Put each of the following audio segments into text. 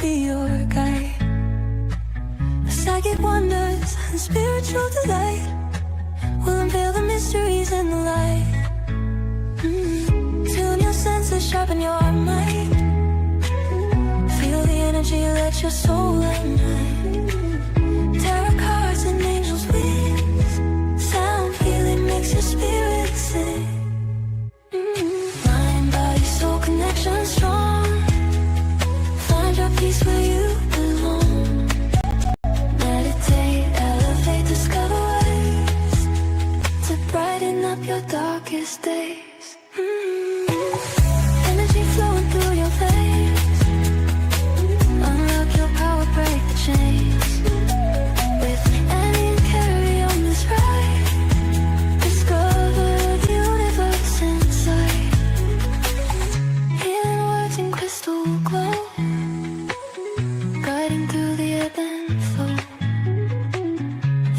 be your guide. The psychic wonders and spiritual delight will unveil the mysteries in the light. Tune your senses, sharpen your mind. Feel the energy, let your soul unwind. Tarot cards and angels' wings. Sound healing makes your spirit sing. Mind, body, soul connection strong. Find your peace where you belong. Meditate, elevate, discover ways to brighten up your darkest days. Energy flowing through your veins. Unlock your power, break the chains. With Annie and Carrie on this ride, discover the universe inside. Healing words in crystal glow, guiding through the ebb and flow.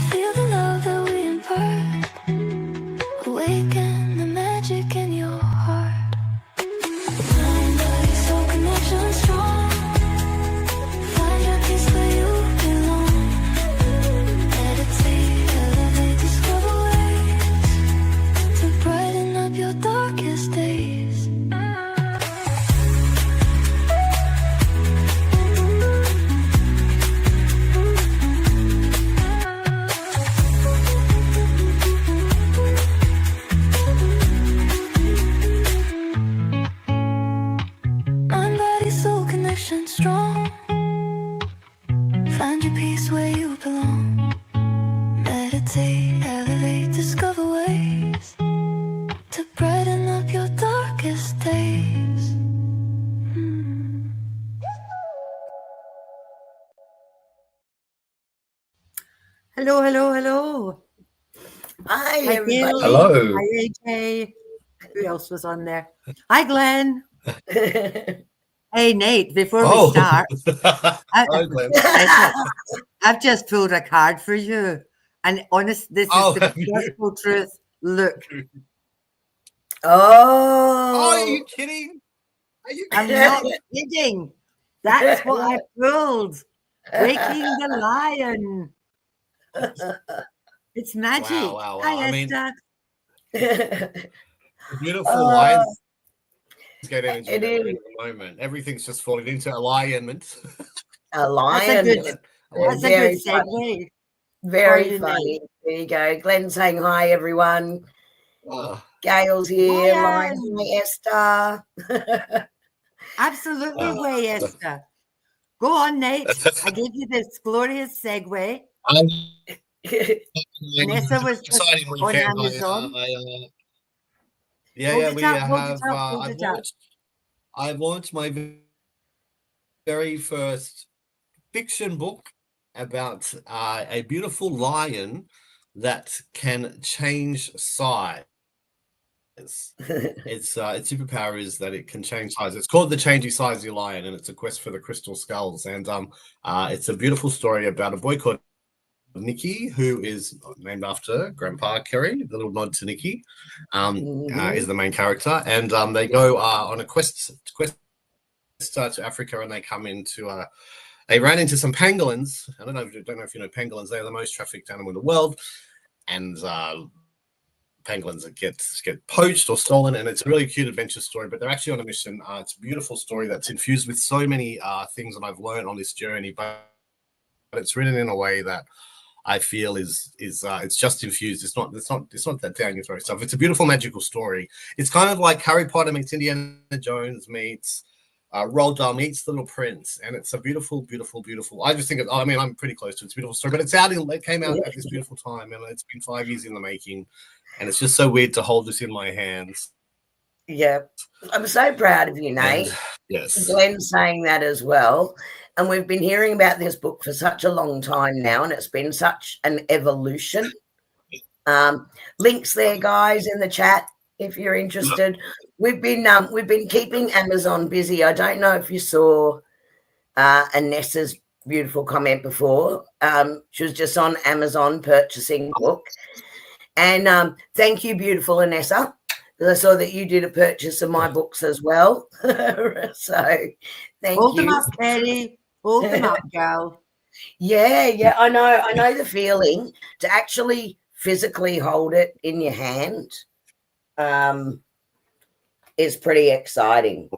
Feel the love that we impart. Awaken the magic in your heart. Mind, body, soul connection strong. Find your peace where you belong. Meditate, elevate, discover ways to brighten up your darkest days. Mind, body, soul connection strong. Find your peace where you belong. Meditate, elevate, discover ways to brighten up your darkest days. Hello, hello, hello. Hi, Hi, everybody. Gail. Hello. Hi, AJ. Who else was on there? Hi, Glenn. Hey, Nate, before we start, Hello, Glenn. I've just pulled a card for you. And honest, this is the have you? gospel truth. Look, Oh, are Oh, you kidding? Are you I'm not kidding. That's what I pulled. Waking the lion. It's magic. Wow. Hi, I mean, Esther. the beautiful Oh, lions get energy it that we're is in at the moment. Everything's just falling into alignment. a lion. good- That's a Very good funny. segue. Very you, funny. There you go. Glenn saying hi, everyone. Oh, Gail's here. Lion. Lion, Esther. Absolutely way, Esther. Go on, Nate. I gave you this glorious segue. Vanessa was just exciting on weekend. Amazon. We Hold have. it up. I've launched my very first fiction book about a beautiful lion that can change size. Its superpower is that it can change size. It's called The Changey Sizey Lion, and it's a quest for the crystal skulls. And it's a beautiful story about a boy called Nicky, who is named after Grandpa Kerry. The little nod to Nicky is the main character, and they go on a quest to Africa, and they come into they ran into some pangolins. I don't know if you know pangolins. They're the most trafficked animal in the world, and pangolins that get poached or stolen, and it's a really cute adventure story. But they're actually on a mission. It's a beautiful story that's infused with so many things that I've learned on this journey, but it's written in a way that I feel is it's just infused. It's not that down your throat stuff. It's a beautiful magical story. It's kind of like Harry Potter meets Indiana Jones meets Roald Dahl meets The Little Prince, and it's a beautiful. I just think I'm pretty close to it. It's a beautiful story, but it came out at this beautiful time, and it's been 5 years in the making, and it's just so weird to hold this in my hands. Yeah, I'm so proud of you, Nate. And, yes, Glenn's saying that as well. And we've been hearing about this book for such a long time now, and it's been such an evolution. Links there, guys, in the chat if you're interested. We've been keeping Amazon busy. I don't know if you saw Anessa's beautiful comment before. She was just on Amazon purchasing a book. And thank you, beautiful Anessa, because I saw that you did a purchase of my books as well. So thank Hold you. them up, Betty. Hold them up, girl. Yeah, I know the feeling to actually physically hold it in your hand is pretty exciting.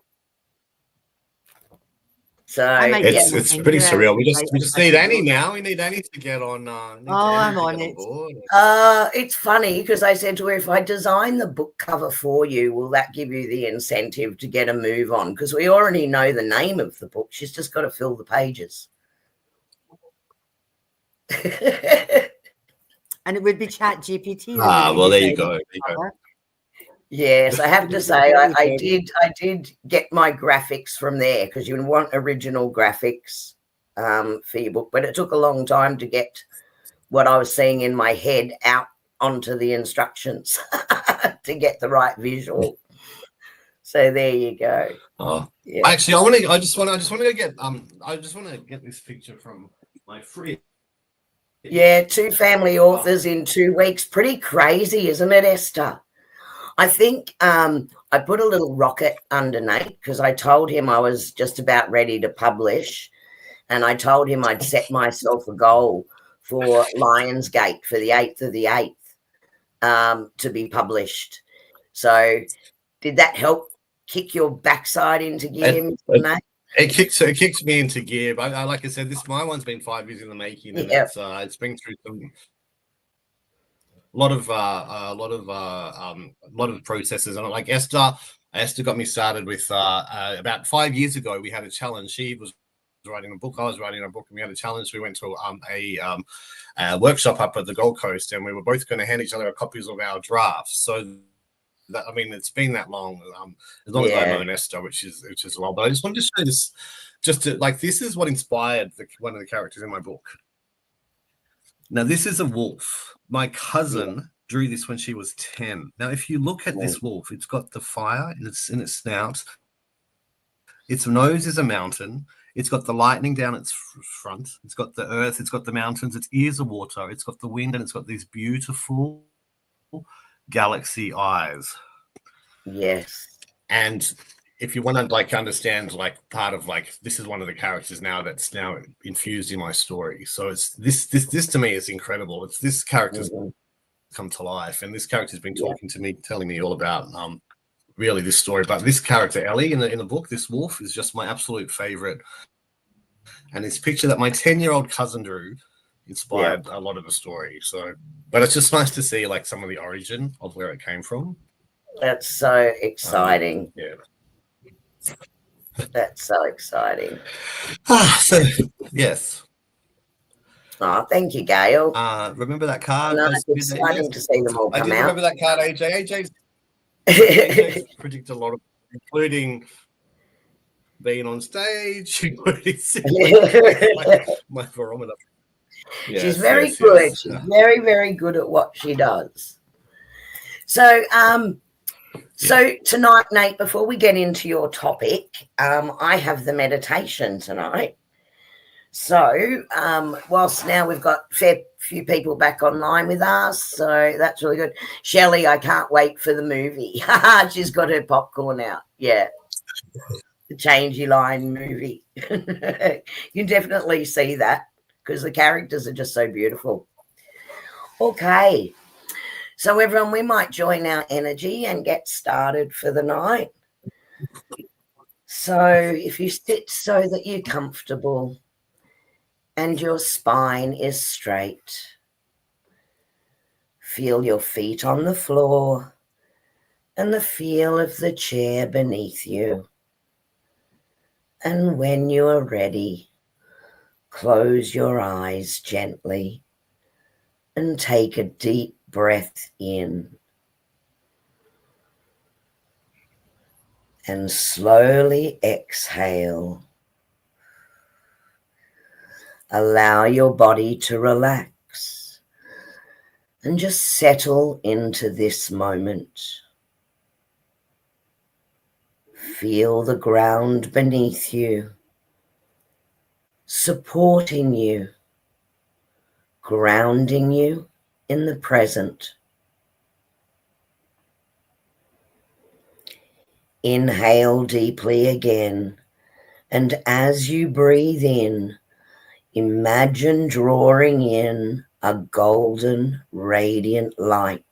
So it's pretty surreal. We just need Annie now. We need Annie to get on. I'm on it. Board. It's funny because I said to her, if I design the book cover for you, will that give you the incentive to get a move on? Because we already know the name of the book. She's just got to fill the pages. And it would be Chat GPT. Well, there you go. Yes, I have to say I did get my graphics from there because you want original graphics for your book, but it took a long time to get what I was seeing in my head out onto the instructions to get the right visual. So there you go. Oh, yeah. Actually, I just want to get this picture from my fridge. Yeah, 2 family authors in 2 weeks. Pretty crazy, isn't it, Esther? I think I put a little rocket underneath because I told him I was just about ready to publish, and I told him I'd set myself a goal for Lionsgate for the 8th of the 8th to be published. So did that help kick your backside into gear, Mr. Nate? It kicks me into gear. But like I said, my one's been 5 years in the making, and it's been through a lot of processes. And like Esther got me started with about 5 years ago. We had a challenge. She was writing a book. I was writing a book, and we had a challenge. We went to a workshop up at the Gold Coast, and we were both going to hand each other copies of our drafts. So that, I mean, it's been that long. As long as I've known Esther, which is well. But I just wanted to show this, this is what inspired one of the characters in my book. Now, this is a wolf. My cousin drew this when she was 10. Now, if you look at this wolf, it's got the fire in its snout. Its nose is a mountain. It's got the lightning down its front. It's got the earth. It's got the mountains. Its ears are water. It's got the wind, and it's got these beautiful galaxy eyes. Yes. And if you want to understand part of this is one of the characters now that's now infused in my story. So it's this to me is incredible. It's this character's come to life, and this character's been talking to me, telling me all about really this story. But this character Ellie in the book, this wolf, is just my absolute favorite. And this picture that my 10-year-old cousin drew inspired a lot of the story. So, but it's just nice to see some of the origin of where it came from. That's so exciting. Yeah. That's so exciting. So, yes. Oh, thank you, Gail. Remember that card? No, it's exciting to see them all come I did out. remember that card, AJ. AJ's predicted a lot of, including being on stage, including my barometer. Yes, she's very good. Yes. She's very, very good at what she does. So, So tonight, Nate, before we get into your topic, I have the meditation tonight. So whilst now we've got a fair few people back online with us, so that's really good. Shelley, I can't wait for the movie. She's got her popcorn out. Yeah. The Changey Line movie. You can definitely see that because the characters are just so beautiful. Okay. So everyone, we might join our energy and get started for the night. So if you sit so that you're comfortable and your spine is straight, feel your feet on the floor and the feel of the chair beneath you. And when you are ready, close your eyes gently and take a deep breath in. And slowly exhale. Allow your body to relax and just settle into this moment. Feel the ground beneath you, supporting you, grounding you in the present. Inhale deeply again And as you breathe in, imagine drawing in a golden, radiant light.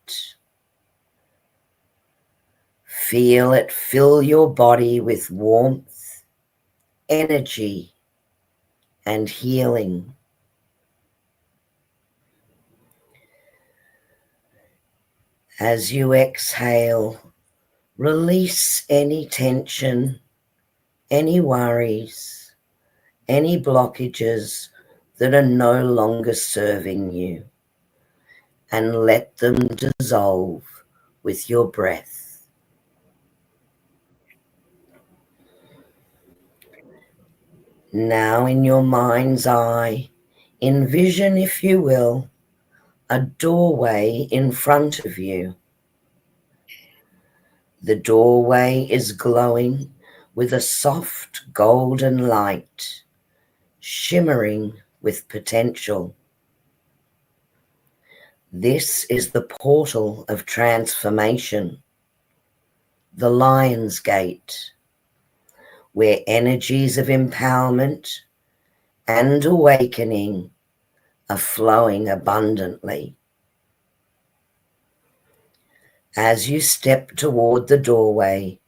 Feel it fill your body with warmth, energy, and healing. As you exhale, release any tension, any worries, any blockages that are no longer serving you, and let them dissolve with your breath. Now in your mind's eye, envision, if you will, a doorway in front of you. The doorway is glowing with a soft golden light, shimmering with potential. This is the portal of transformation, the Lion's Gate, where energies of empowerment and awakening are flowing abundantly. As you step toward the doorway,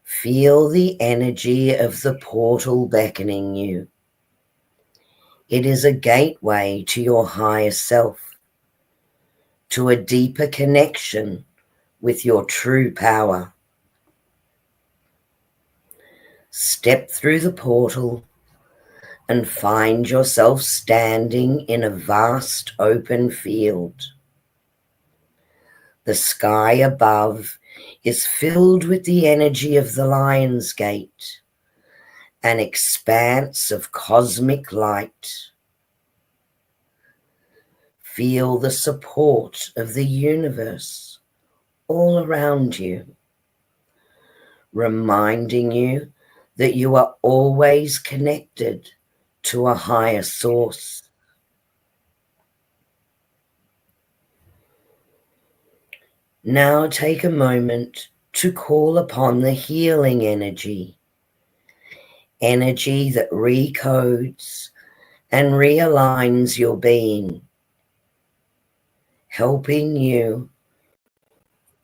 feel the energy of the portal beckoning you. It is a gateway to your higher self, to a deeper connection with your true power. Step through the portal and find yourself standing in a vast open field. The sky above is filled with the energy of the Lion's Gate, an expanse of cosmic light. Feel the support of the universe all around you, reminding you that you are always connected to a higher source. Now take a moment to call upon the healing energy, energy that recodes and realigns your being, helping you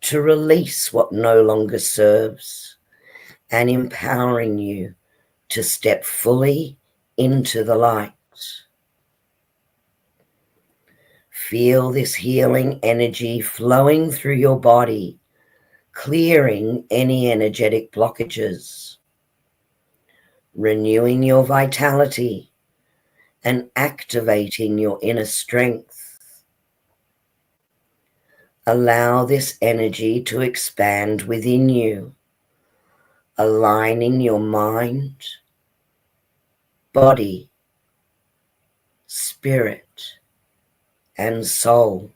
to release what no longer serves and empowering you to step fully into the light. Feel this healing energy flowing through your body, clearing any energetic blockages, renewing your vitality and activating your inner strength. Allow this energy to expand within you, aligning your mind, body, spirit, and soul.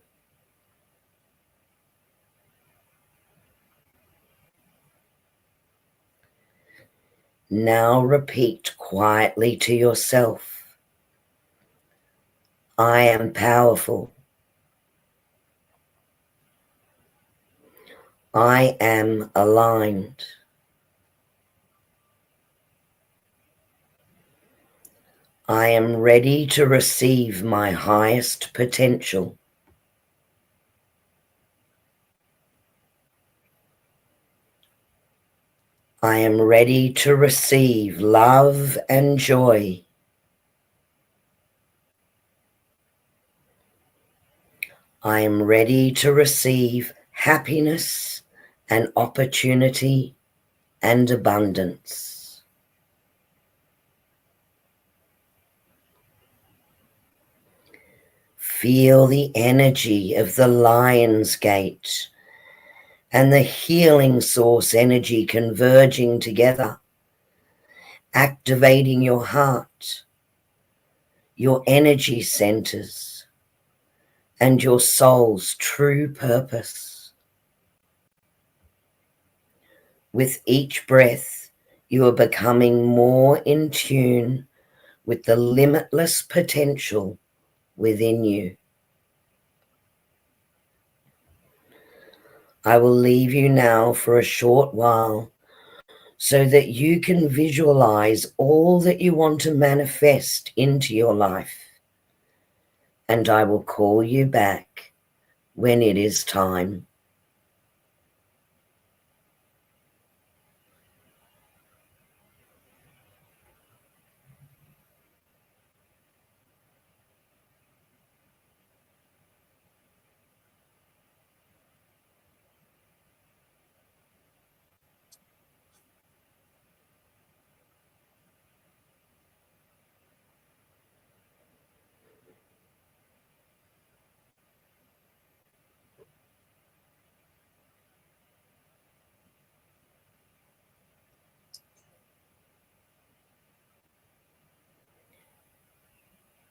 Now repeat quietly to yourself, I am powerful. I am aligned. I am ready to receive my highest potential. I am ready to receive love and joy. I am ready to receive happiness and opportunity and abundance. Feel the energy of the Lion's Gate and the healing source energy converging together, activating your heart, your energy centers, and your soul's true purpose. With each breath, you are becoming more in tune with the limitless potential within you. I will leave you now for a short while so that you can visualize all that you want to manifest into your life. And I will call you back when it is time.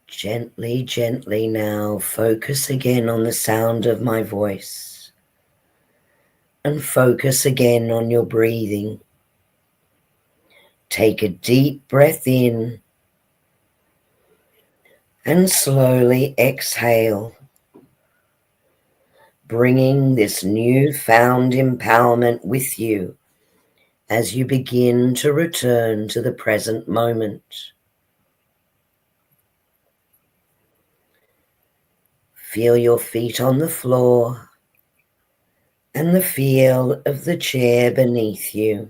Gently, gently now, focus again on the sound of my voice and focus again on your breathing. Take a deep breath in and slowly exhale, bringing this newfound empowerment with you as you begin to return to the present moment. Feel your feet on the floor and the feel of the chair beneath you.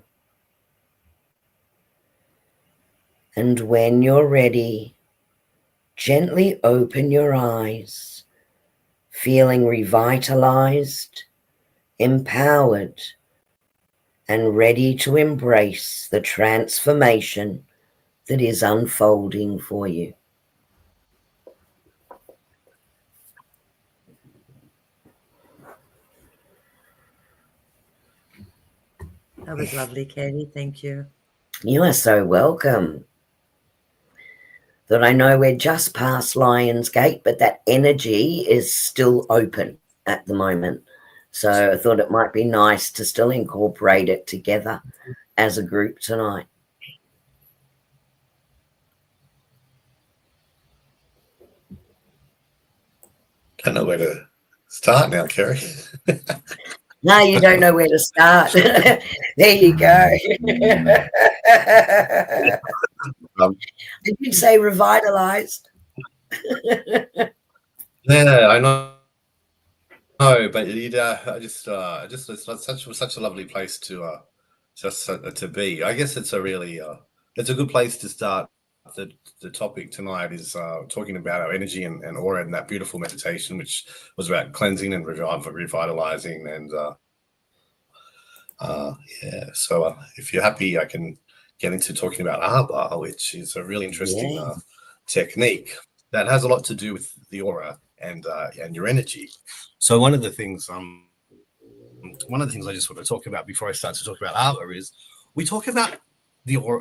And when you're ready, gently open your eyes, feeling revitalized, empowered, and ready to embrace the transformation that is unfolding for you. That was lovely, Katie. Thank you. You are so welcome. That I know we're just past Lion's Gate, but that energy is still open at the moment. So I thought it might be nice to still incorporate it together as a group tonight. I don't know where to start now, Kerry. No, you don't know where to start. There you go. Did you say revitalized? Yeah, I know. No, but it's such a lovely place to to be. I guess it's a really it's a good place to start. The topic tonight is talking about our energy and aura and that beautiful meditation, which was about cleansing and revitalizing. And yeah, so if you're happy, I can get into talking about Arbah, which is a really interesting technique that has a lot to do with the aura and your energy. So one of the things I just want to talk about before I start to talk about Arbah is we talk about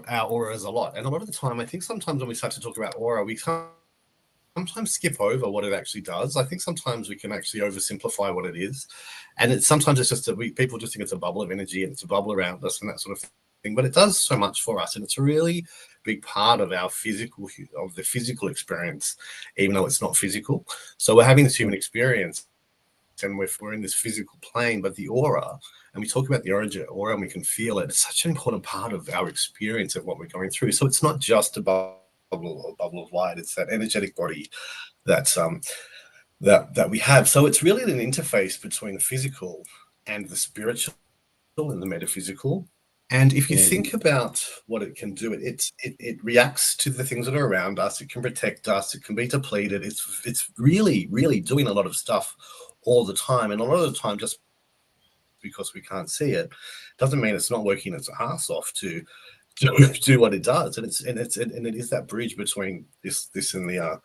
our auras a lot, and a lot of the time, I think sometimes when we start to talk about aura, we sometimes skip over what it actually does. I think sometimes we can actually oversimplify what it is, and sometimes it's just people just think it's a bubble of energy and it's a bubble around us and that sort of thing. But it does so much for us, and it's a really big part of the physical experience, even though it's not physical. So we're having this human experience, and we're in this physical plane, but the aura, and we talk about the aura and we can feel it. It's such an important part of our experience of what we're going through. So it's not just a bubble of light; it's that energetic body that's that we have. So it's really an interface between the physical and the spiritual and the metaphysical. And if you think about what it can do, it reacts to the things that are around us. It can protect us. It can be depleted. It's really, really doing a lot of stuff all the time. And a lot of the time, just because we can't see it, doesn't mean it's not working its ass off to do what it does. And it is that bridge between this and the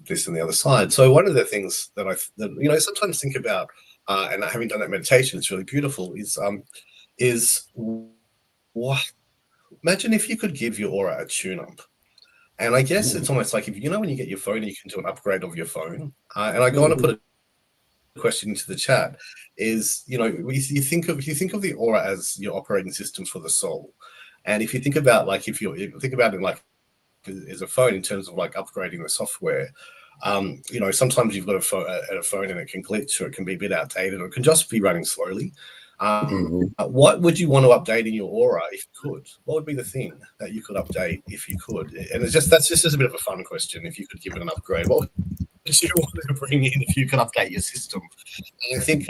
this and the other side. So one of the things that I sometimes think about, and having done that meditation, it's really beautiful. Is what? Imagine if you could give your aura a tune-up. And I guess it's almost like when you get your phone and you can do an upgrade of your phone. And I go on to put a question into the chat. Is you think of the aura as your operating system for the soul, and if you think about if you think about it like as a phone in terms of like upgrading the software. Sometimes you've got a phone and it can glitch, or it can be a bit outdated, or it can just be running slowly. What would you want to update in your aura if you could? What would be the thing that you could update if you could? And that's just a bit of a fun question. If you could give it an upgrade, what would you want to bring in if you could update your system? And I think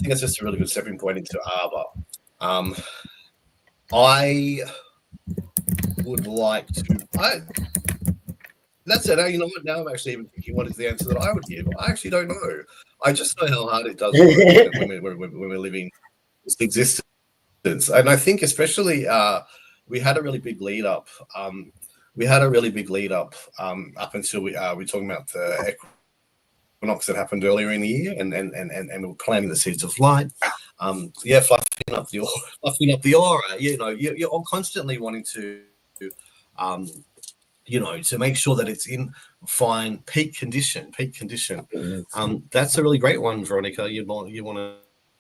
that's just a really good stepping point into Arbah. I would like to. That's it. You know what? Now I'm actually even thinking, what is the answer that I would give? I actually don't know. I just know how hard it does work when we're living this existence. And I think especially we had a really big lead up. Up until we're talking about the equinox that happened earlier in the year, and we were planting the seeds of light. Fluffing up the aura. You know, you're all constantly wanting to to make sure that it's in fine peak condition. That's a really great one, Veronica.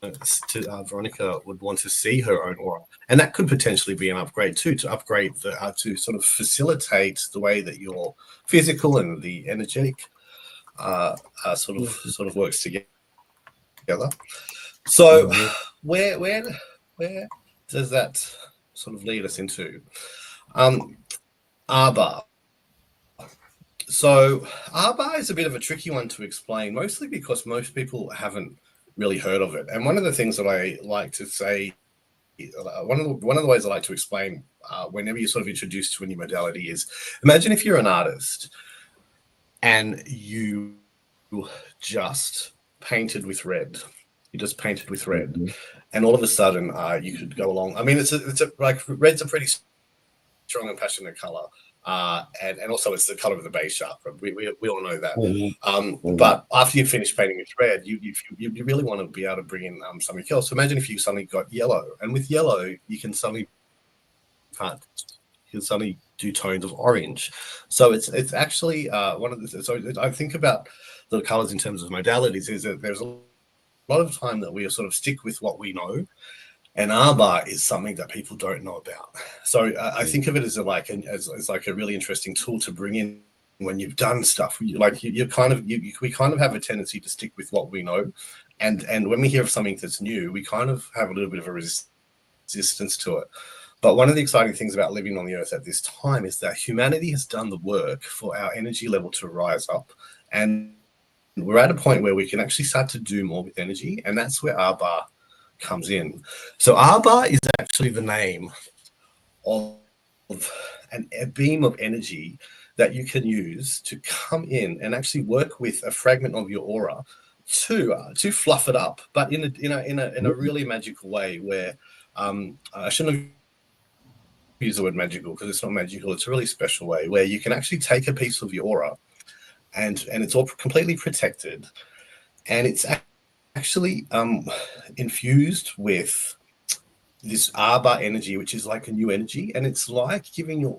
Veronica would want to see her own aura, and that could potentially be an upgrade too, to upgrade to sort of facilitate the way that your physical and the energetic sort of works together. So where does that sort of lead us into? Arbah. So Arbah is a bit of a tricky one to explain, mostly because most people haven't really heard of it. And one of the things that I like to say, one of the ways I like to explain whenever you're sort of introduced to a new modality is, imagine if you're an artist and you just painted with red. You just painted with red, and all of a sudden you could go along. I mean, it's like red's a pretty strong and passionate color. And also it's the color of the base chakra. We all know that. But after you finish painting with red, you really want to be able to bring in something else. So imagine if you suddenly got yellow, and with yellow you can suddenly do tones of orange. So it's actually one of the. So I think about the colors in terms of modalities is that there's a lot of time that we sort of stick with what we know. And Arbah is something that people don't know about. So I think of it as like a really interesting tool to bring in when you've done stuff. We kind of have a tendency to stick with what we know, and when we hear of something that's new, we kind of have a little bit of a resistance to it. But one of the exciting things about living on the earth at this time is that humanity has done the work for our energy level to rise up, and we're at a point where we can actually start to do more with energy, and that's where Arbah comes in. So Arbah is actually the name of a beam of energy that you can use to come in and actually work with a fragment of your aura to fluff it up, but in a really magical way. Where I shouldn't have used the word magical because it's not magical. It's a really special way where you can actually take a piece of your aura, and it's all completely protected, and it's actually infused with this Arbah energy, which is like a new energy, and it's like giving your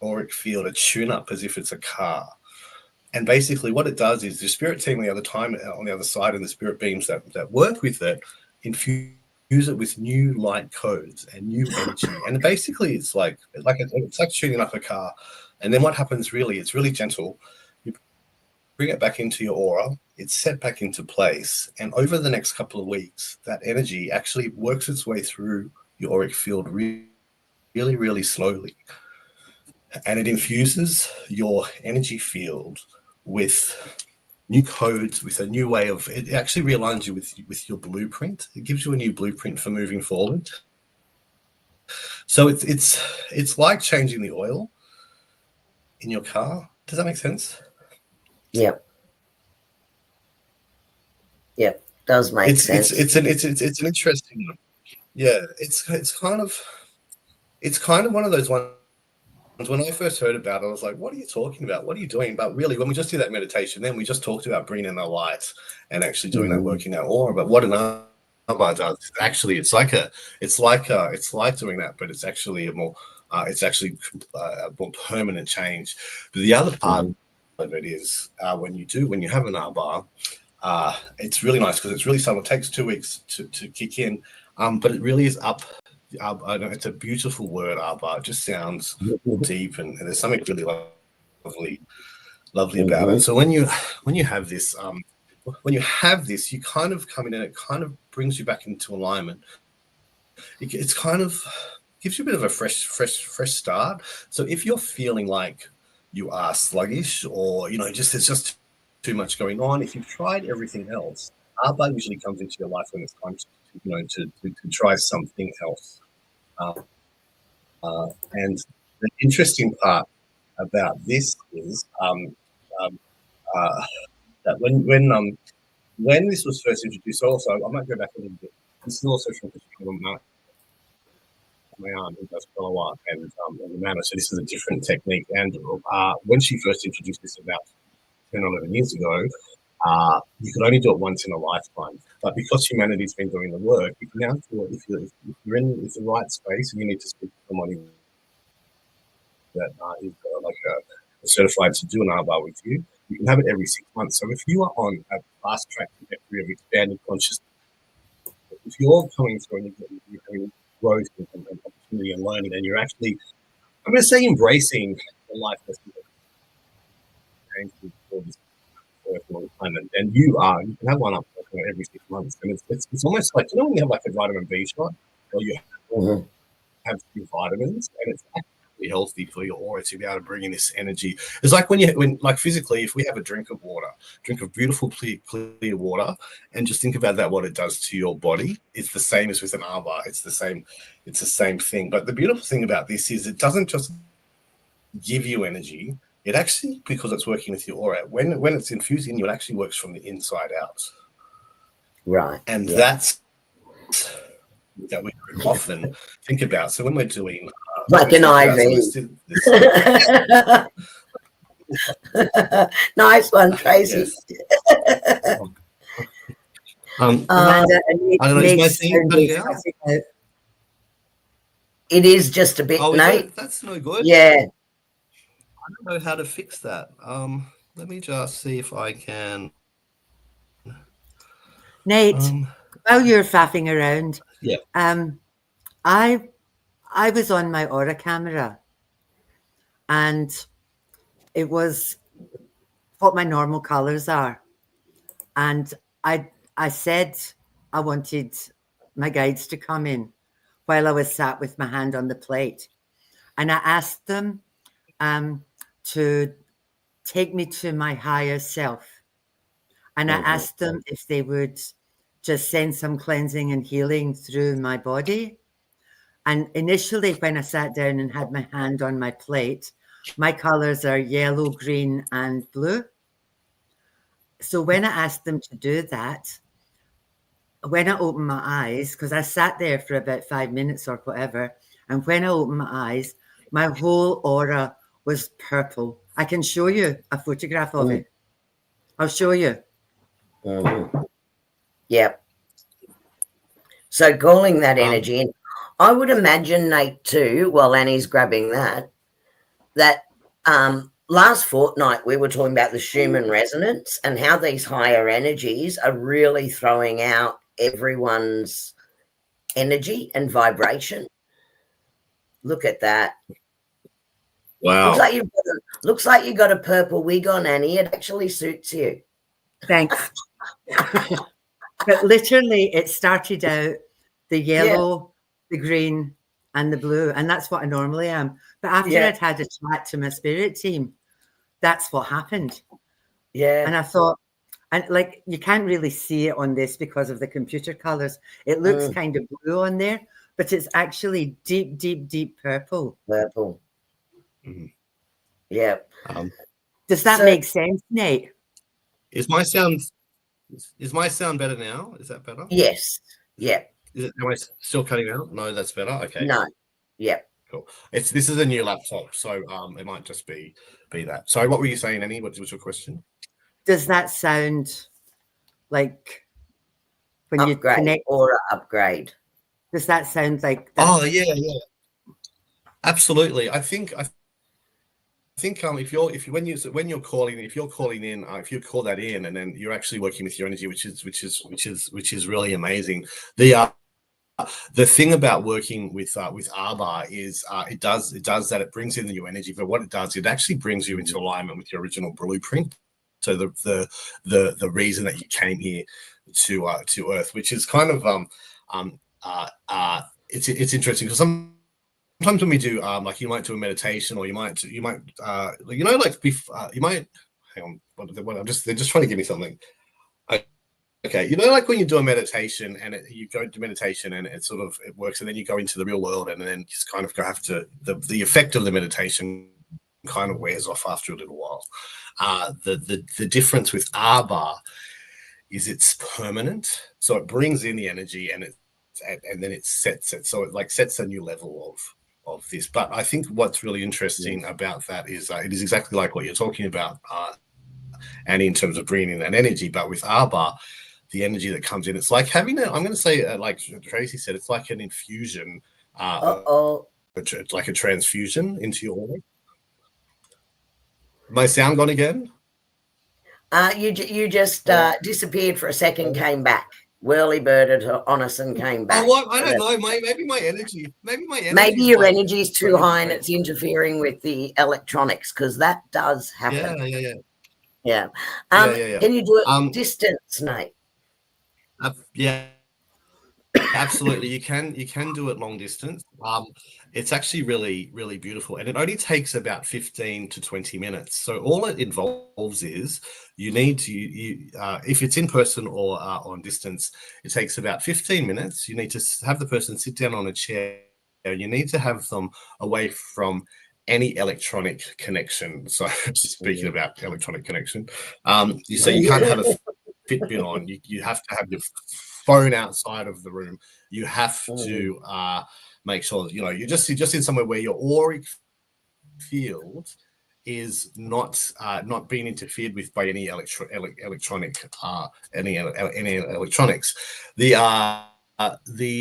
auric field a tune-up as if it's a car. And basically what it does is the spirit team on the other side, and the spirit beams that work with it, infuse it with new light codes and new energy. And basically it's like tuning up a car. And then what happens really, it's really gentle. Bring it back into your aura, it's set back into place, and over the next couple of weeks, that energy actually works its way through your auric field really, really slowly. And it infuses your energy field with new codes, with a new way of, it actually realigns you with your blueprint. It gives you a new blueprint for moving forward. So it's like changing the oil in your car. Does that make sense? Yep. Does make sense. It's an interesting one. Yeah, it's kind of one of those ones. When I first heard about it, I was like, what are you talking about? What are you doing? But really, when we just do that meditation, then we just talked about bringing in the light and actually doing that work in our aura. But what an Arbah does, actually, it's like doing that, but it's actually a more permanent change. But the other part of it is when you have an Arbah, it's really nice because it's really subtle. It takes 2 weeks to kick in, but it really is up. I know it's a beautiful word, Arbah. It just sounds deep, and there's something really lovely about it. So when you have this when you have this, you kind of come in and it kind of brings you back into alignment. It's kind of gives you a bit of a fresh start. So if you're feeling like you are sluggish, or just there's just too much going on, if you've tried everything else, Arbah usually comes into your life when it's time to try something else. And the interesting part about this is that when this was first introduced, also I might go back a little bit. This is also from my aunt who does follow up and the manner. So this is a different technique. And when she first introduced this about 10 or 11 years ago, you could only do it once in a lifetime. But because humanity's been doing the work, you can now do it if you're in the right space and you need to speak to somebody that is like a certified to do an Arbah with you. You can have it every 6 months. So if you are on a fast track trajectory of expanding consciousness, if you're coming through and you're having growth and opportunity and learning, and you're actually, I'm going to say, embracing the life lesson for this long time, and you can have one up every 6 months, and it's almost like, when you have like a vitamin B shot, or you have few vitamins, and it's actually healthy for your aura to be able to bring in this energy. It's like when like physically, if we have a drink of beautiful clear water, and just think about that, what it does to your body. It's the same as with an Arbah. It's the same thing. But the beautiful thing about this is it doesn't just give you energy. It actually, because it's working with your aura, when it's infused in you, it actually works from the inside out. Right. And that's that we often think about. So when we're doing like an IV. Nice one, Tracy. Yes. I don't know, is my thing cutting out? It is just a bit, Nate. That's no good. Yeah. I don't know how to fix that. Let me just see if I can. Nate, while you're faffing around, yeah, I was on my aura camera, and it was what my normal colors are, and I said I wanted my guides to come in while I was sat with my hand on the plate, and I asked them to take me to my higher self. And I asked them if they would just send some cleansing and healing through my body. And initially, when I sat down and had my hand on my plate, my colors are yellow, green, and blue. So when I asked them to do that, when I opened my eyes, because I sat there for about 5 minutes or whatever, and when I opened my eyes, my whole aura was purple. I can show you a photograph of it. I'll show you. Yep. So calling that energy in, I would imagine, Nate, too, while Annie's grabbing that last fortnight we were talking about the Schumann resonance and how these higher energies are really throwing out everyone's energy and vibration. Look at that. Wow. Looks like you got a purple wig on, Annie. It actually suits you. Thanks. But literally, it started out the yellow, the green, and the blue, and that's what I normally am. But after I'd had a chat to my spirit team, that's what happened. Yeah. And I thought, and like, you can't really see it on this because of the computer colors. It looks kind of blue on there, but it's actually deep, deep, deep purple. Purple. Mm-hmm. Yeah. Does that make sense, Nate? Is my sound better now? Is that better? Yes. Yeah. Am I still cutting out? No, that's better. Okay. No. Yeah. Cool. This is a new laptop, so it might just be that. So what were you saying, Annie? What was your question? Does that sound like when you connect or upgrade? Does that sound like that? Oh yeah, absolutely. I think if you're calling in, if you call that in, and then you're actually working with your energy, which is really amazing. The thing about working with Arbah is it does that. It brings in the new energy, but what it does, it actually brings you into alignment with your original blueprint. So the reason that you came here to Earth, which is kind of it's interesting because sometimes when we do like you might do a meditation, or you might you might hang on, they're just trying to give me something. Okay, like when you do a meditation and you go into meditation and it works, and then you go into the real world, and then you just kind of have to the effect of the meditation kind of wears off after a little while. The difference with Arbah is it's permanent, so it brings in the energy and then it sets it, so it sets a new level of this. But I think what's really interesting about that is it is exactly like what you're talking about, and in terms of bringing in that energy. But with Arbah, the energy that comes in, it's like having I'm going to say, like Tracy said, it's like an infusion, it's like a transfusion into your aura. My sound gone again? You just disappeared for a second, came back. Whirly-birded on us and came back. Oh, I don't know. Maybe my energy. Maybe your energy is too high and it's interfering with the electronics, because that does happen. Yeah. Can you do it distance, Nate? Yeah, absolutely. You can do it long distance. It's actually really, really beautiful, and it only takes about 15 to 20 minutes. So all it involves is you need to if it's in person or on distance, it takes about 15 minutes. You need to have the person sit down on a chair, and you need to have them away from any electronic connection. So speaking about electronic connection, so you can't have a Fitbit on. You have to have your phone outside of the room. You have to make sure that you're just in somewhere where your auric field is not being interfered with by any electronic any electronics. The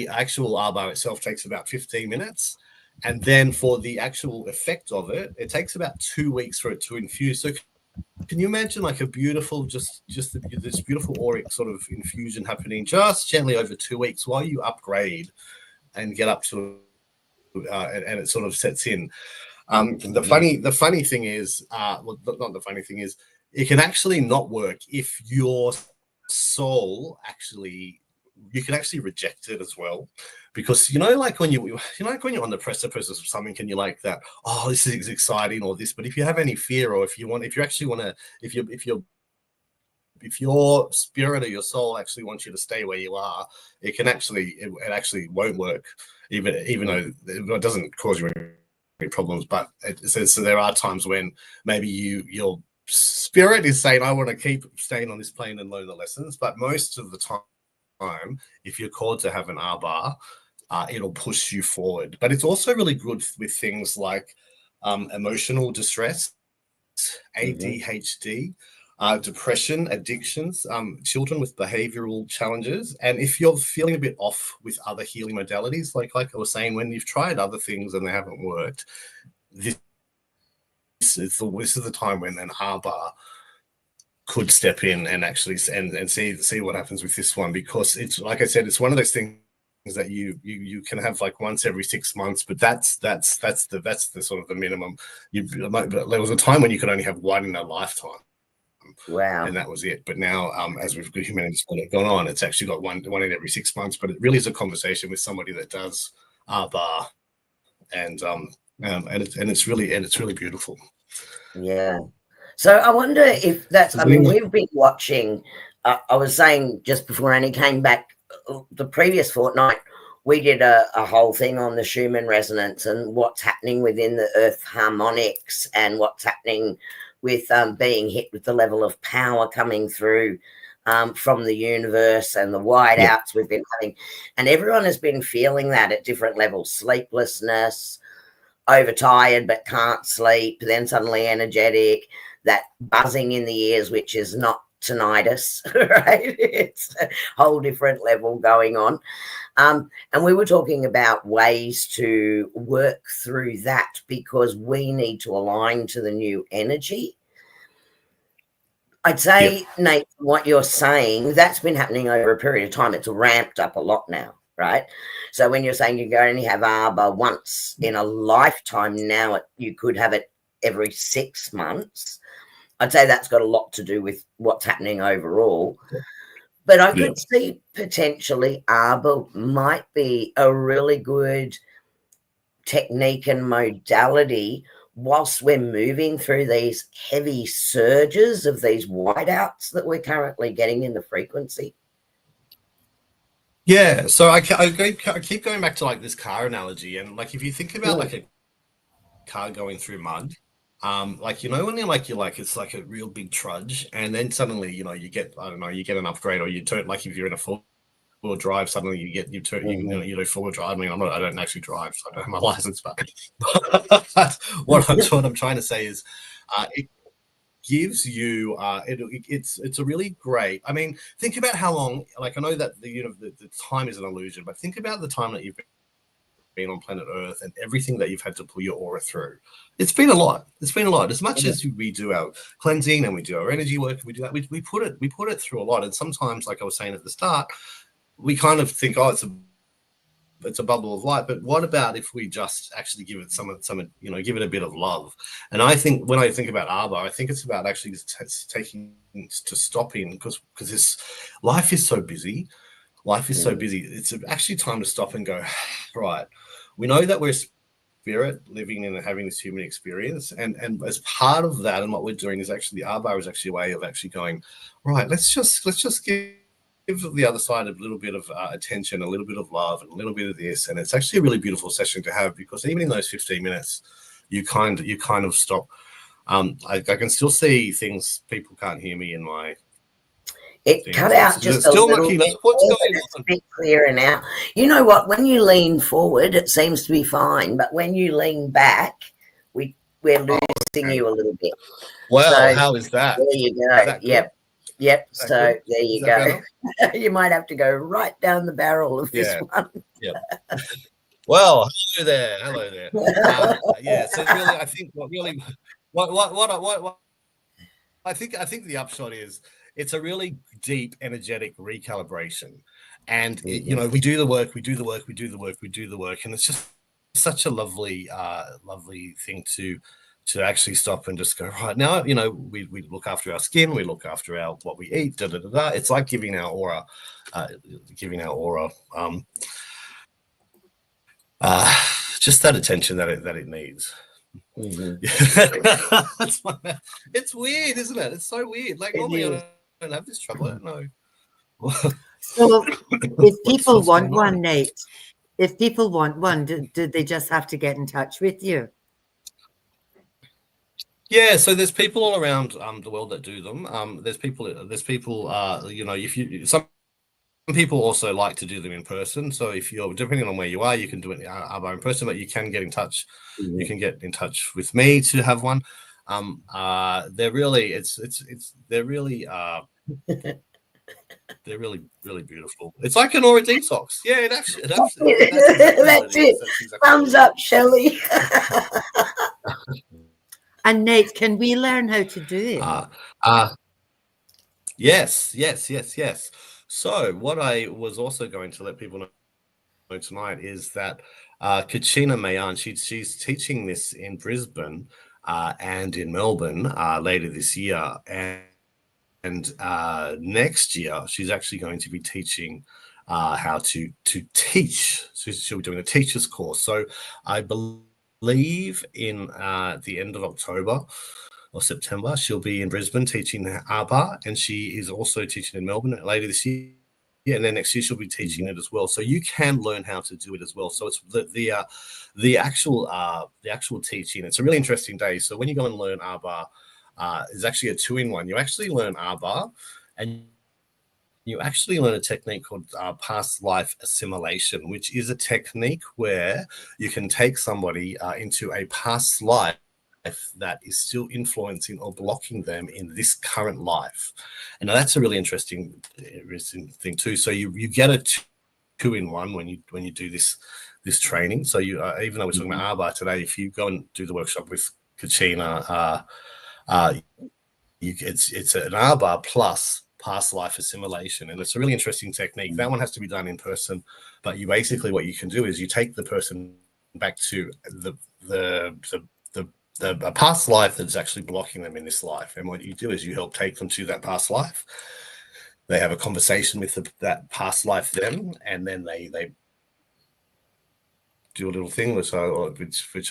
actual Arbah itself takes about 15 minutes. And then for the actual effect of it, it takes about 2 weeks for it to infuse. So can you imagine like a beautiful, just this beautiful auric sort of infusion happening just gently over 2 weeks while you upgrade and get up to, and it sort of sets in. The funny thing is, well, not the funny thing is, it can actually not work if your soul you can actually reject it as well, because like when you're on the precipice of something, and you like that, oh, this is exciting, or this, but if you have any fear, or if you actually want to, if your spirit or your soul actually wants you to stay where you are, it actually won't work, even though it doesn't cause you any problems. But so there are times when maybe your spirit is saying, I want to keep staying on this plane and learn the lessons, but most of the time, if you're called to have an Arbah, it'll push you forward. But it's also really good with things like emotional distress, ADHD, depression, addictions, children with behavioral challenges. And if you're feeling a bit off with other healing modalities, like I was saying, when you've tried other things and they haven't worked, this is the time when an Arbah could step in and actually and see what happens with this one, because it's, like I said, it's one of those things that you can have like once every 6 months, but that's the sort of the minimum. There was a time when you could only have one in a lifetime. Wow. And that was it. But now, as we've got humanity's gone on, it's actually got one in every 6 months. But it really is a conversation with somebody that does Arbah, and it's really beautiful. Yeah. So I wonder if that's, I mean, we've been watching, I was saying just before Annie came back, the previous fortnight, we did a whole thing on the Schumann resonance and what's happening within the earth harmonics, and what's happening with being hit with the level of power coming through from the universe, and the whiteouts we've been having. And everyone has been feeling that at different levels: sleeplessness, overtired but can't sleep, then suddenly energetic, that buzzing in the ears, which is not tinnitus, right? It's a whole different level going on. And we were talking about ways to work through that, because we need to align to the new energy. I'd say, Nate, what you're saying, that's been happening over a period of time. It's ramped up a lot now, right? So when you're saying you can only have Arbah once in a lifetime, now you could have it every 6 months. I'd say that's got a lot to do with what's happening overall. But I could see potentially Arbah might be a really good technique and modality whilst we're moving through these heavy surges of these whiteouts that we're currently getting in the frequency. Yeah, so I keep going back to like this car analogy, and like if you think about like a car going through mud, like, you know, when you're like it's like a real big trudge, and then suddenly, you know, you get, I don't know, you get an upgrade, or you turn, like if you're in a four-wheel drive, suddenly you do four-wheel drive. I mean, I don't actually drive, so I don't have my license, but what I'm trying to say is, it gives you it's a really great, I mean, think about how long, like, I know that the time is an illusion, but think about the time that you've been on planet Earth and everything that you've had to pull your aura through. It's been a lot. As much as we do our cleansing and we do our energy work, we do that, we put it through a lot. And sometimes, like I was saying at the start, we kind of think, oh, it's a bubble of light, but what about if we just actually give it some, you know, give it a bit of love? And I think when I think about Arbah, I think it's about actually taking to stopping, because this life is so busy. It's actually time to stop and go, right, we know that we're spirit living and having this human experience, and as part of that, and what we're doing is actually, the Arbah is actually a way of actually going, right, let's just give the other side a little bit of attention, a little bit of love, and a little bit of this. And it's actually a really beautiful session to have, because even in those 15 minutes, you kind of stop. I can still see things. People can't hear me in my. It cut out just a little bit. What's going on? It's a bit clearer now. You know what? When you lean forward, it seems to be fine, but when you lean back, we're losing you a little bit. Well, so, how is that? There you go. Yep. So there you go. You might have to go right down the barrel of this one. Yeah. Well, hello there. Yeah. So really, I think what I think the upshot is, it's a really deep energetic recalibration, and you know, we do the work, and it's just such a lovely thing to actually stop and just go, right now, you know, we look after our skin, we look after what we eat, It's like giving our aura just that attention that it needs. It's weird, isn't it? It's so weird. Like, normally I don't have this trouble. No. So if people want one, Nate, do they just have to get in touch with you? Yeah, so there's people all around the world that do them. There's people, you know, some people also like to do them in person. So if you're, depending on where you are, you can do it in person, but you can get in touch. You can get in touch with me to have one. They're really, they're really beautiful. It's like an aura detox. Yeah, it actually that's it. Exactly. Thumbs up, Shelley. And Nate, can we learn how to do it? Yes. So what I was also going to let people know tonight is that Katrina Mayan, she's teaching this in Brisbane and in Melbourne later this year, and next year she's actually going to be teaching how to teach. So she'll be doing a teacher's course. So I believe in the end of October or September, she'll be in Brisbane teaching Arbah, and she is also teaching in Melbourne later this year. Yeah, and then next year she'll be teaching it as well. So you can learn how to do it as well. So it's the actual teaching. It's a really interesting day. So when you go and learn Arbah, is actually a 2-in-1. You actually learn Arbah, and you actually learn a technique called past life assimilation, which is a technique where you can take somebody into a past life that is still influencing or blocking them in this current life. And now that's a really interesting thing too. So you get a 2-in-1 when you do this training. So you even though we're talking about Arbah today, if you go and do the workshop with Katrina, it's an Arbah plus past life assimilation, and it's a really interesting technique. That one has to be done in person, but you basically, what you can do is you take the person back to the a past life that's actually blocking them in this life. And what you do is you help take them to that past life. They have a conversation with that past life them, and then they do a little thing which I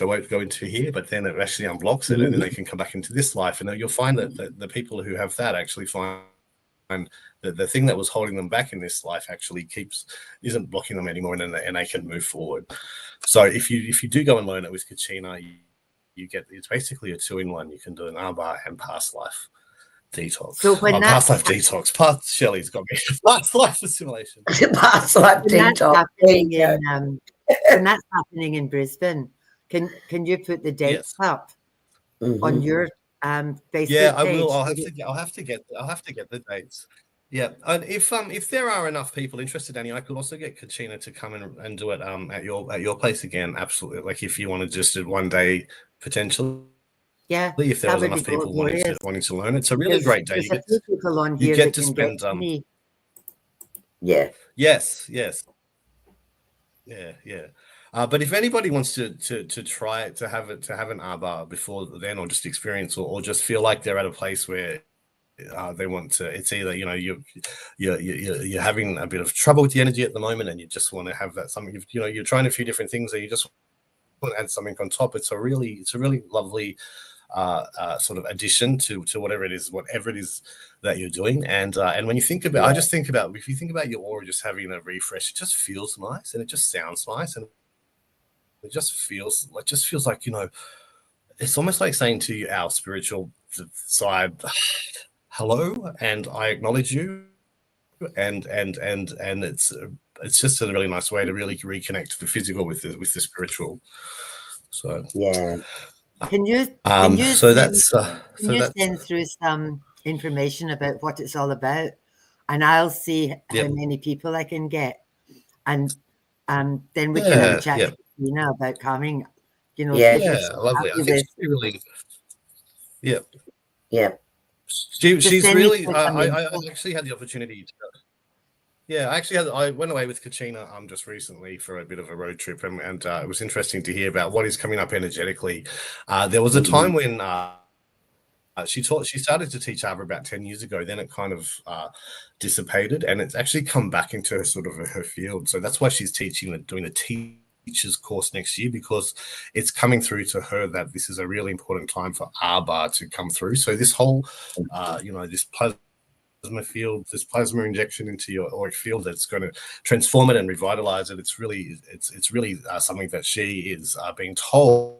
won't go into here, but then it actually unblocks it, and then they can come back into this life. And you'll find that the people who have that actually find that the thing that was holding them back in this life actually isn't blocking them anymore, and they can move forward. So if you do go and learn it with Kachina, you get, it's basically a 2-in-1. You can do an Arbah and past life detox. So when past life detox, Shelley's got me. Past life assimilation. Past life detox. When that's happening in Brisbane, can you put the dates up on your Facebook Yeah, I page? will. I'll have to get the dates. Yeah, and if there are enough people interested, Annie, I could also get Kachina to come and do it at your place again. Absolutely, like if you want to just do one day potentially. Yeah, if there was enough people wanting to learn, it's a really great day. There's a few people on here you get that to can spend. get me. Yeah. Yes. Yeah. But if anybody wants to try to have an Arbah before then, or just experience, or just feel like they're at a place where they want to, it's either you're having a bit of trouble with the energy at the moment, and you just want to have that something. You're trying a few different things, and you just want to add something on top. It's a really lovely sort of addition to whatever it is that you're doing. And when you think about, I just think about, if you think about your aura just having a refresh, it just feels nice, and it just sounds nice, and it just feels like, it's almost like saying to our spiritual side, hello, and I acknowledge you, and it's just a really nice way to really reconnect the physical with the spiritual. So yeah. Can you send through some information about what it's all about, and I'll see how many people I can get, and then we can have a chat to Christina about coming. Lovely. I think she really, yeah. She's really. I actually had the opportunity to. Yeah, I went away with Kachina just recently for a bit of a road trip, and it was interesting to hear about what is coming up energetically. There was a time when she started to teach Arbah about 10 years ago. Then it kind of dissipated, and it's actually come back into her field. So that's why she's doing the teacher's course next year, because it's coming through to her that this is a really important time for Arbah to come through. So this whole, this plasma field, this plasma injection into your auric field, that's going to transform it and revitalize it. It's really something that she is being told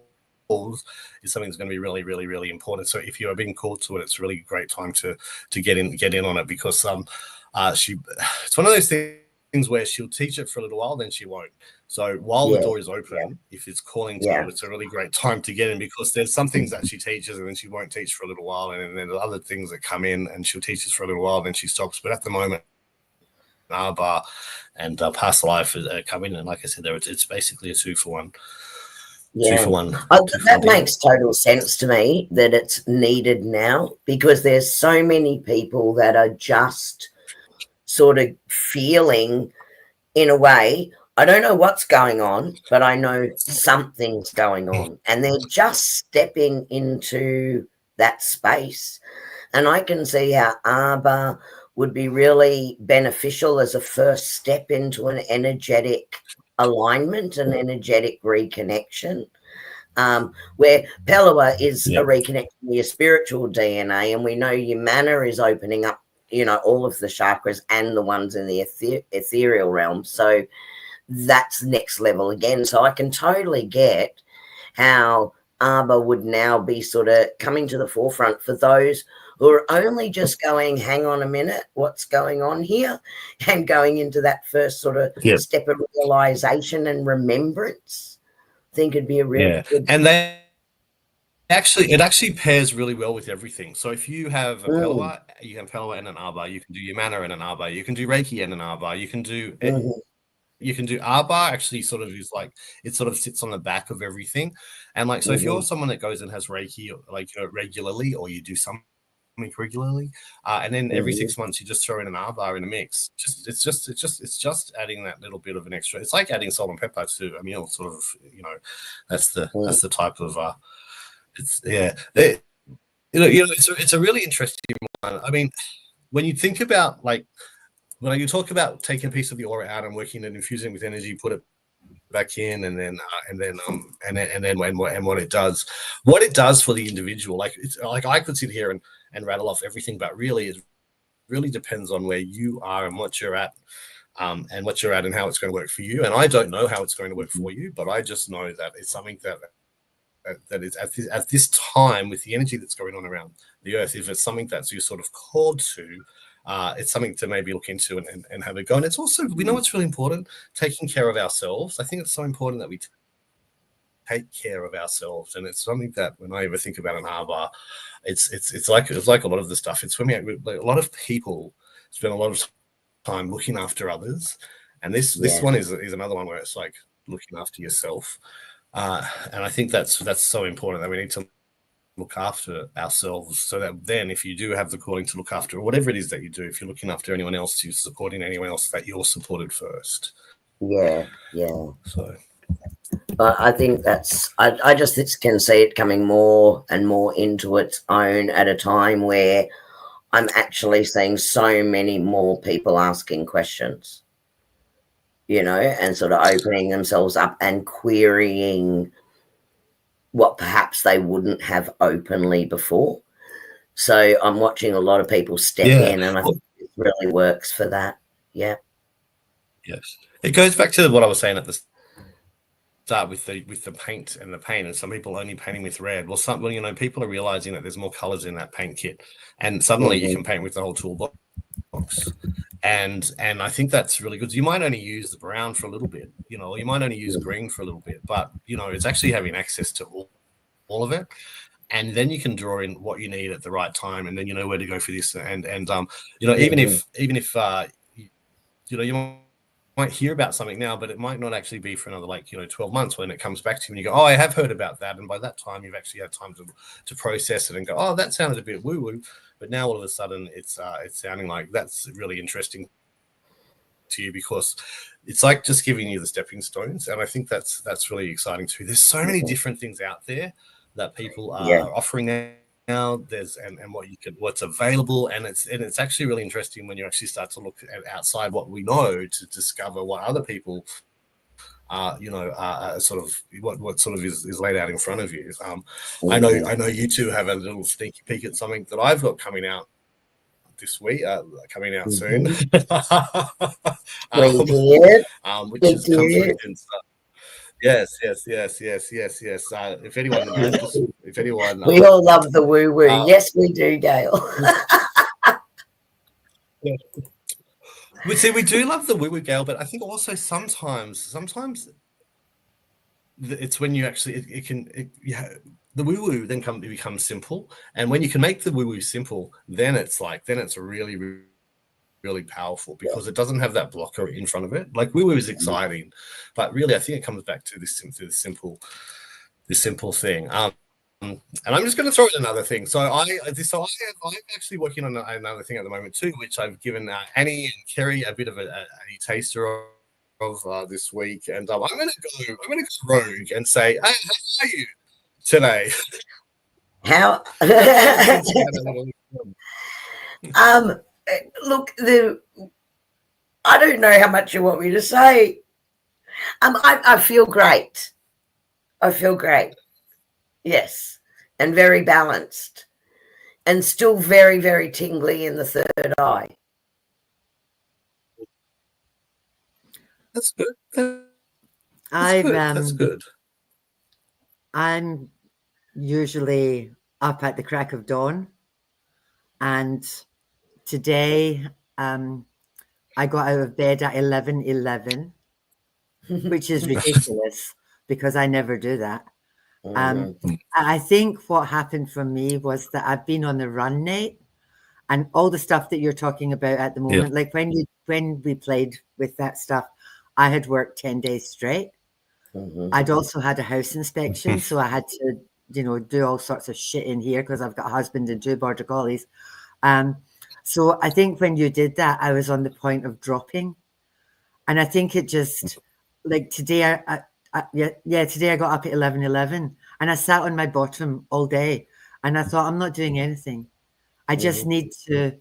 is something that's going to be really, really, really important. So if you are being called to it, it's a really great time to get in on it, because it's one of those things where she'll teach it for a little while, then she won't. So while the door is open, if it's calling to you, it's a really great time to get in, because there's some things that she teaches and then she won't teach for a little while, and then there's other things that come in and she'll teach us for a little while, then she stops. But at the moment, Arbah and past life come in, and like I said, it's basically a 2-for-1. Yeah. 2-for-1. That makes total sense to me, that it's needed now, because there's so many people that are just sort of feeling, in a way, I don't know what's going on, but I know something's going on, and they're just stepping into that space. And I can see how Arbah would be really beneficial as a first step into an energetic alignment, an energetic reconnection, where Palawa is a reconnection to your spiritual DNA, and we know your mana is opening up, all of the chakras and the ones in the ethereal realm. So that's next level again. So I can totally get how Arbah would now be sort of coming to the forefront for those who are only just going, hang on a minute, what's going on here? And going into that first sort of step of realization and remembrance. I think it'd be a really good. And it actually pairs really well with everything. So if you have a Palawa, you can Palawa and an Arbah, you can do your mana and an Arbah, you can do Reiki and an Arbah, you can do Arbah. Actually sort of is like, it sort of sits on the back of everything. And like, so if you're someone that goes and has Reiki regularly, or you do something regularly, and then every 6 months you just throw in an Arbah in a mix, it's just adding that little bit of an extra. It's like adding salt and pepper to a meal, sort of, that's the type of It's it's a really interesting one. I mean, when you think about like when you talk about taking a piece of the aura out and working and infusing it with energy, put it back in, and then what it does for the individual. Like it's like I could sit here and rattle off everything, but really it really depends on where you are and what you're at. And what you're at and how it's going to work for you. And I don't know how it's going to work for you, but I just know that it's something that is at this time with the energy that's going on around the earth. If it's something that's you're sort of called to, it's something to maybe look into and have a go. And it's also, we know it's really important, taking care of ourselves. I think it's so important that we take care of ourselves. And it's something that when I ever think about an Arbah, it's like a lot of the stuff. It's when a lot of people spend a lot of time looking after others, and this one is another one where it's like looking after yourself, and I think that's so important that we need to look after ourselves, so that then if you do have the calling to look after whatever it is that you do, if you're looking after anyone else, you're supporting anyone else, that you're supported first. So I think that's I just can see it coming more and more into its own at a time where I'm actually seeing so many more people asking questions, and sort of opening themselves up and querying what perhaps they wouldn't have openly before. So I'm watching a lot of people step in, and I think it really works for that. Yeah. Yes. It goes back to what I was saying at the start with the paint and the paint, and some people only painting with red. Well, people are realizing that there's more colors in that paint kit, and suddenly you can paint with the whole toolbox. And I think that's really good. You might only use the brown for a little bit, or you might only use green for a little bit, but it's actually having access to all of it, and then you can draw in what you need at the right time, and then you know where to go for this. And even if you might hear about something now, but it might not actually be for another 12 months when it comes back to you and you go, oh, I have heard about that, and by that time you've actually had time to process it and go, oh, that sounded a bit woo-woo, but now all of a sudden it's sounding like that's really interesting to you, because it's like just giving you the stepping stones. And I think that's really exciting too. There's so many different things out there that people are offering now. There's and what's available, and it's actually really interesting when you actually start to look at outside what we know to discover what other people sort of what sort of is laid out in front of you. I know you two have a little sneaky peek at something that I've got coming out this week, coming out soon. Which is coming in. Yes. If anyone, we all love the woo woo. Yes, we do, Gail. We do love the woo woo, Gail, but I think also sometimes it's when you actually the woo woo then becomes simple, and when you can make the woo woo simple, then it's really, really powerful, because it doesn't have that blocker in front of it. Like woo woo is exciting, but really I think it comes back to this simple thing. And I'm just going to throw in another thing. So I'm actually working on another thing at the moment too, which I've given Annie and Kerry a bit of a taster of this week, and I'm going to go rogue and say, hey, how are you today? How? Look, I don't know how much you want me to say. I feel great. Yes, and very balanced, and still very, very tingly in the third eye. That's good. That's good. I'm usually up at the crack of dawn, and today I got out of bed at 11:11, which is ridiculous because I never do that. I think what happened for me was that I've been on the run, Nate, and all the stuff that you're talking about at the moment, like when we played with that stuff, I had worked 10 days straight. I'd also had a house inspection, so I had to, do all sorts of shit in here because I've got a husband and 2 border collies. So I think when you did that, I was on the point of dropping, and I think it just like today. Today I got up at 11:11, And I sat on my bottom all day and I thought, I'm not doing anything. I just need to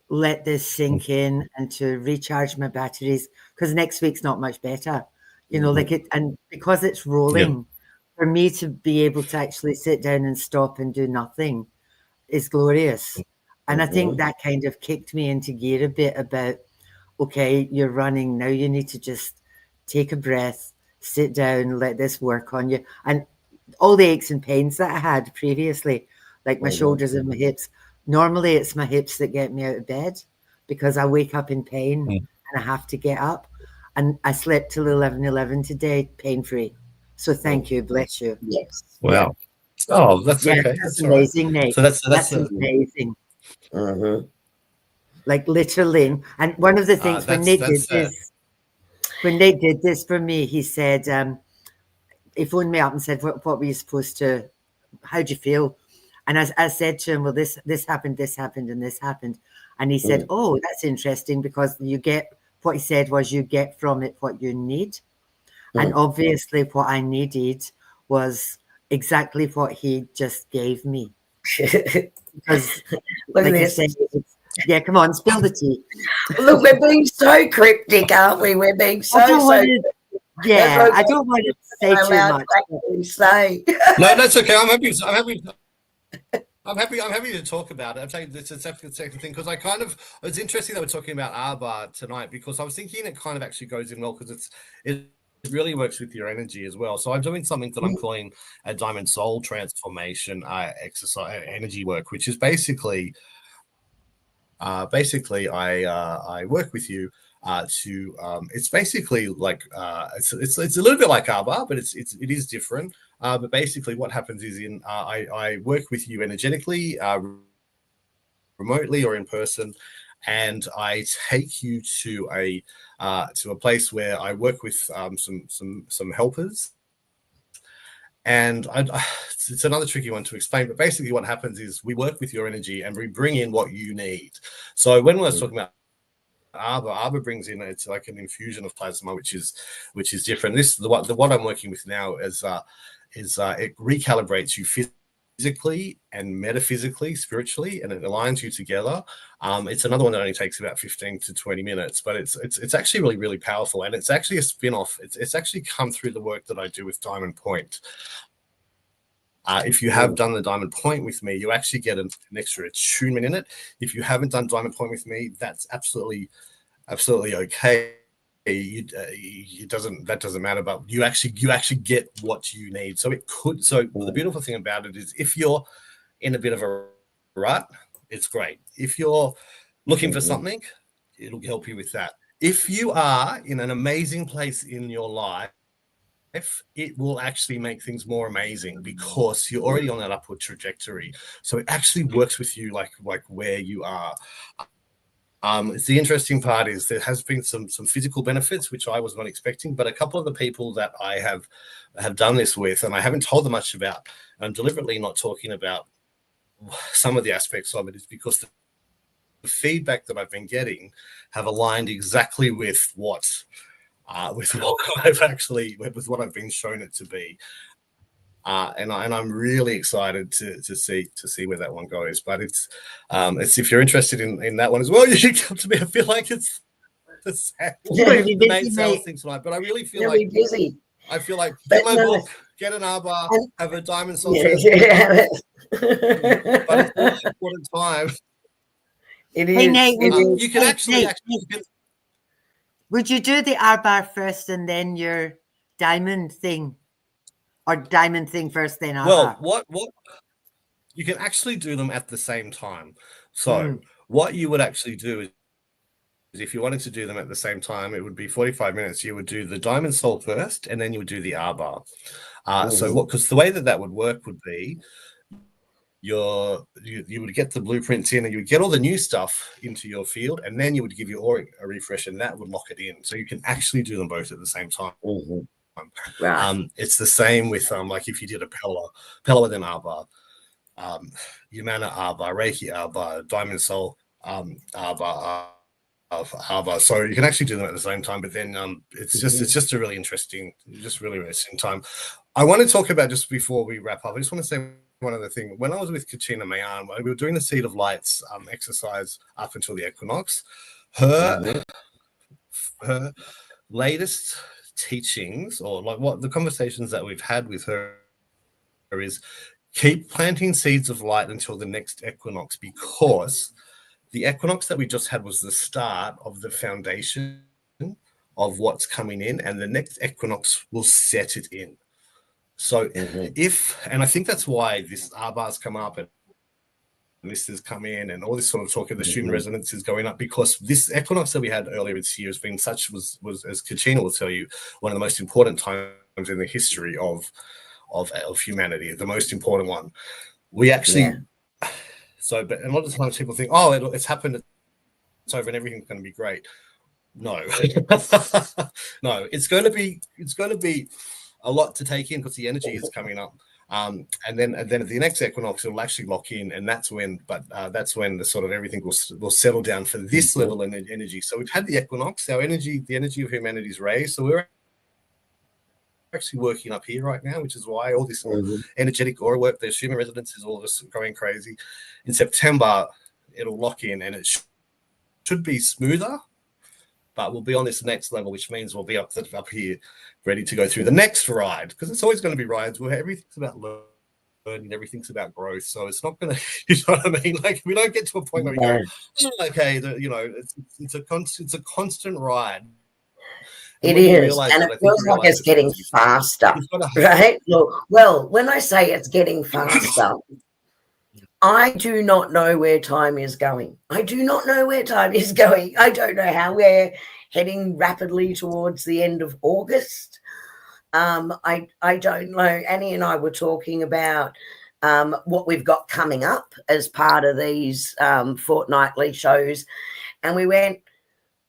let this sink in and to recharge my batteries because next week's not much better. Like it, and because it's rolling, for me to be able to actually sit down and stop and do nothing is glorious. And I think that kind of kicked me into gear a bit about, okay, you're running. Now you need to just take a breath, sit down, let this work on you. And all the aches and pains that I had previously, like my shoulders and my hips, normally it's my hips that get me out of bed because I wake up in pain and I have to get up. And I slept till 11:11 today, pain-free. So thank you, bless you. Yes. Wow. Oh, that's Yeah, okay. that's That's all right. amazing, Nate. So that's amazing. Mm-hmm. Like literally. And one of the things when Nate did this for me, he said, he phoned me up and said, what were you supposed to, how'd you feel? And I said to him, well, this happened, and this happened. And he said, oh, that's interesting because what he said was you get from it what you need. And obviously what I needed was exactly what he just gave me. Because Look like at I this. said, yeah, come on, spill the tea. Look, we're being so cryptic, aren't we? We're being so I don't want to say too much. Say. No, that's okay. I'm happy to talk about it. I'm saying it's a second thing because it's interesting that we're talking about Arbah tonight because I was thinking it kind of actually goes in well because it really works with your energy as well. So I'm doing something that I'm calling a diamond soul transformation exercise energy work, which is basically I work with you to it's basically like it's a little bit like Arbah, but it is different. But basically, what happens is I work with you energetically, remotely or in person, and I take you to a place where I work with some helpers. And it's another tricky one to explain, but basically what happens is we work with your energy and we bring in what you need. So when we're talking about Arbah brings in, it's like an infusion of plasma, which is different. What I'm working with now is it recalibrates you physically and metaphysically, spiritually, and it aligns you together. It's another one that only takes about 15 to 20 minutes, but it's actually really, really powerful, and it's actually a spin-off. It's actually come through the work that I do with Diamond Point. If you have done the Diamond Point with me, you actually get an extra attunement in it. If you haven't done Diamond Point with me, that's absolutely okay. That doesn't matter, but you actually get what you need. So the beautiful thing about it is if you're in a bit of a rut, it's great. If you're looking for something, it'll help you with that. If you are in an amazing place in your life, it will actually make things more amazing because you're already on that upward trajectory. So it actually works with you like where you are. The interesting part is there has been some physical benefits, which I was not expecting, but a couple of the people that I have done this with, and I haven't told them much about, and I'm deliberately not talking about some of the aspects of it, is because the feedback that I've been getting have aligned exactly with what with what I've been shown it to be. And I'm really excited to see where that one goes. But it's if you're interested in that one as well, you should come to me. I feel like it's the main sales thing tonight. But I really feel like busy. I feel like get my book, get an Arbah, have a diamond soul. But it's all an important time. It is. Hey, Nate, it you can actually. Would you do the Arbah first and then your diamond thing? Or diamond thing first, then Arbah? Well, what you can actually do them at the same time. So what you would actually do is if you wanted to do them at the same time, it would be 45 minutes. You would do the diamond soul first, and then you would do the Arbah. Because the way that would work would be you would get the blueprints in and you would get all the new stuff into your field, and then you would give your aura a refresh, and that would lock it in. So you can actually do them both at the same time. Right. It's the same with like if you did a Pella with an Arbah, Yamana Arbah, Reiki Arbah, Diamond Soul Arbah, Arbah, so you can actually do them at the same time. But then it's just a really interesting time. I want to talk about, just before we wrap up, I just want to say one other thing. When I was with Katrina Mayan, we were doing the Seed of Lights exercise up until the equinox. Her latest teachings, or like what the conversations that we've had with her, is keep planting seeds of light until the next equinox, because the equinox that we just had was the start of the foundation of what's coming in, and the next equinox will set it in. So and I think that's why this Arbah's come up, and this has come in, and all this sort of talk of the Schumann resonance is going up, because this equinox that we had earlier this year has been was as Katrina will tell you, one of the most important times in the history of humanity, the most important one. We actually but a lot of times people think, oh, it's happened, it's over, and everything's going to be great. No, no, it's going to be a lot to take in, because the energy is coming up. And then at the next equinox, it'll actually lock in, and that's when the sort of everything will settle down for this level of energy. So we've had the equinox, the energy of humanity is raised. So we're actually working up here right now, which is why all this energetic aura work, the Schumann resonance is all just going crazy. In September, it'll lock in, and it should be smoother, but we'll be on this next level, which means we'll be up here ready to go through the next ride, because it's always going to be rides where everything's about learning, everything's about growth. So it's not going to, you know what I mean? Like, we don't get to a point where we go, okay, it's a constant ride. It is, and it feels like it's getting faster, right? Well, when I say it's getting faster, I do not know where time is going. I do not know where time is going. I don't know how we're heading rapidly towards the end of August. I don't know. Annie and I were talking about what we've got coming up as part of these fortnightly shows, and we went,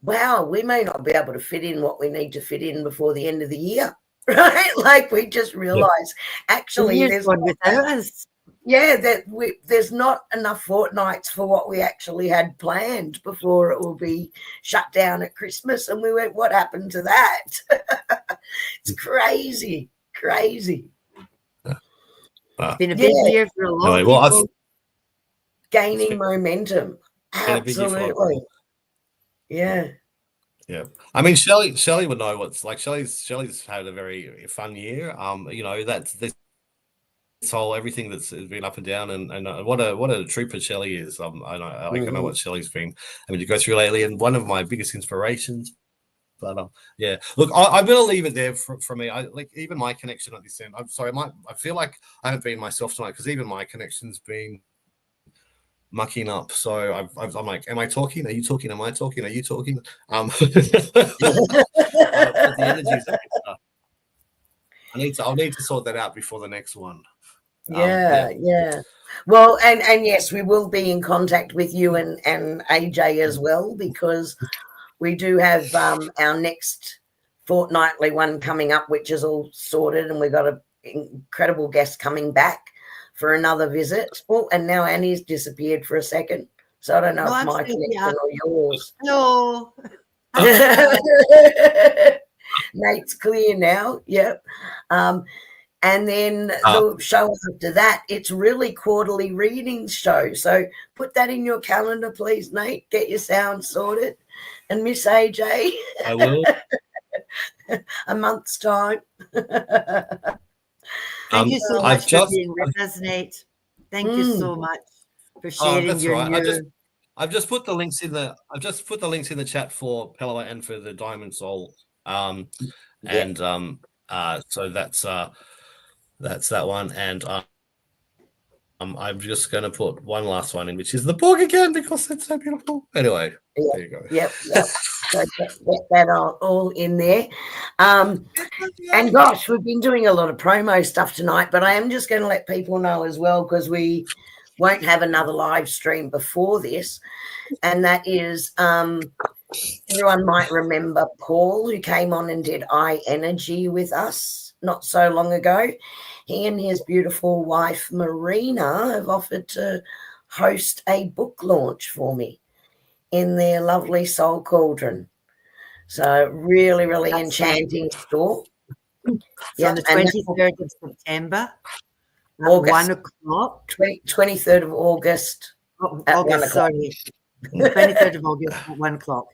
wow, we may not be able to fit in what we need to fit in before the end of the year, right? Like, we just realised, actually, there's one without us. Yeah, there's not enough fortnights for what we actually had planned before it will be shut down at Christmas. And we went, what happened to that? It's crazy. It's been a big year for a lot of people. Gaining momentum. Absolutely. Yeah. I mean, Shelley would know what's like. Shelley's had a very fun year. That's this whole everything that's been up and down, and what a trooper Shelley is. I know what Shelley's been having to go through lately, and one of my biggest inspirations. But look, I'm going to leave it there for me. I like even my connection at this end. I'm sorry, I feel like I haven't been myself tonight, because even my connection's been mucking up. So I'm like, am I talking? Are you talking? Am I talking? Are you talking? The energies. I'll need to sort that out before the next one. Yeah. Well, and yes, we will be in contact with you and AJ as well, because we do have our next fortnightly one coming up, which is all sorted, and we've got an incredible guest coming back for another visit. Oh, and now Annie's disappeared for a second, so I don't know if my connection or yours. No. Nate's clear now. Yep. And then the show after that, it's really quarterly readings show. So put that in your calendar, please, Nate. Get your sound sorted. And Miss AJ. I will. A month's time. Thank you so much for being with us, Nate. Thank you so much for sharing your new... I've just put the links in the chat for Pella and for the Diamond Soul. So that's that one. And I'm just going to put one last one in, which is the book again, because it's so beautiful. Anyway, there you go. Yep. So get that all in there. And gosh, we've been doing a lot of promo stuff tonight, but I am just going to let people know as well, because we won't have another live stream before this. And that is, everyone might remember Paul, who came on and did energy with us not so long ago. He and his beautiful wife, Marina, have offered to host a book launch for me. in their lovely soul cauldron. So really, really That's enchanting store. It's on the and 23rd of September at August. 1 o'clock. 23rd of August at 1 August, o'clock. sorry. 23rd of August at 1 o'clock.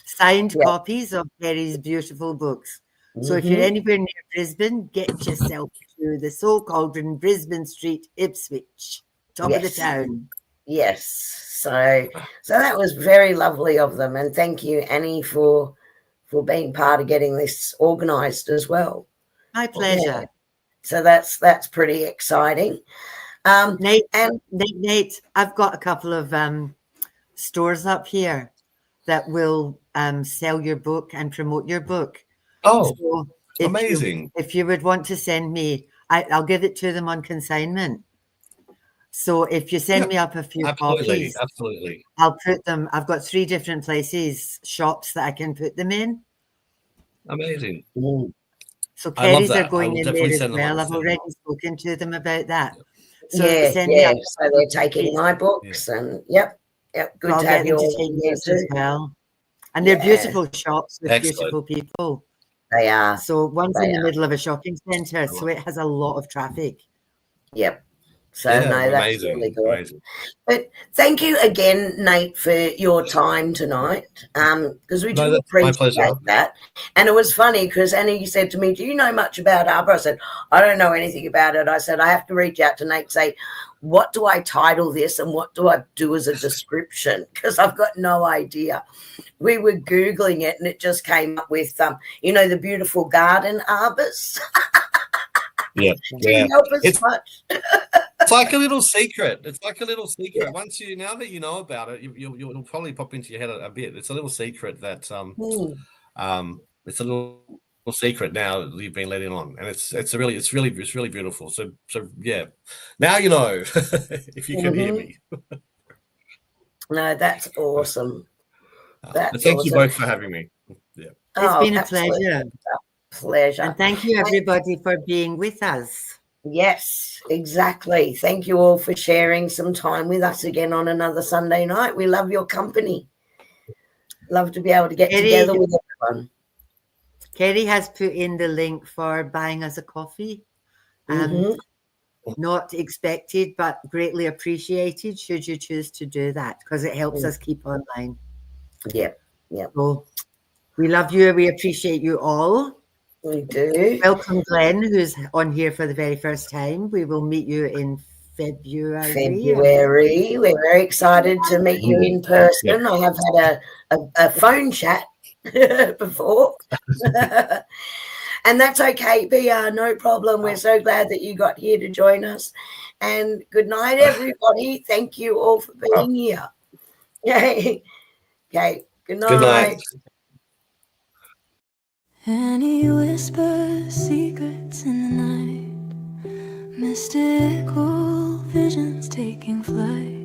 Signed Yeah. copies of Kerry's beautiful books. So if you're anywhere near Brisbane, get yourself to the Soul Cauldron, Brisbane Street, Ipswich, top of the Yes. town. Yes. So that was very lovely of them. And thank you, Annie, for being part of getting this organised as well. My pleasure. Yeah. So that's pretty exciting. Nate, I've got a couple of stores up here that will sell your book and promote your book. Oh, so amazing. If you would want to send me, I'll give it to them on consignment. So if you send me up a few copies, absolutely, I'll put them. I've got 3 different places, shops that I can put them in. Amazing. So Kerry's are going in there as send them well. on, I've send them already on. spoken to them about that. So So send me up So they're taking my books and yep. Good I'll to get have them you to take all here yours too. as well. And they're beautiful shops with Excellent. beautiful people. They are. So one's in the middle of a shopping centre, so it has a lot of traffic. Yep. So Yeah, no, that's amazing, really good. amazing. But thank you again, Nate, for your time tonight. Because we do that's my appreciate pleasure. that. And it was funny because Annie said to me, "Do you know much about Arbah?" I said, "I don't know anything about it." I said, "I have to reach out to Nate and say, what do I title this and what do I do as a description? Because I've got no idea." We were Googling it and it just came up with, the beautiful garden arbors. Yeah. Didn't help us much. It's like a little secret. It's like a little secret. Yeah. Now that you know about it, you'll probably pop into your head a bit. It's a little secret that it's a little secret now that you've been let in on, and it's really beautiful. So yeah, now you know if you can hear me. No, that's awesome. Thank you both for having me. Yeah, it's been a pleasure. Pleasure. And thank you everybody for being with us. Yes, exactly. Thank you all for sharing some time with us again on another Sunday night. We love your company. Love to be able to get together with everyone. Kerry has put in the link for buying us a coffee. Not expected, but greatly appreciated should you choose to do that, because it helps us keep online. Yeah. So we love you. We appreciate you all. We do. Welcome, Glenn, who's on here for the very first time. We will meet you in February. We're very excited to meet you in person. I have had a phone chat before. And that's okay, PR, no problem. We're so glad that you got here to join us. And good night, everybody. Thank you all for being here. Okay. Good night. Good night. And he whispers secrets in the night, mystical visions taking flight.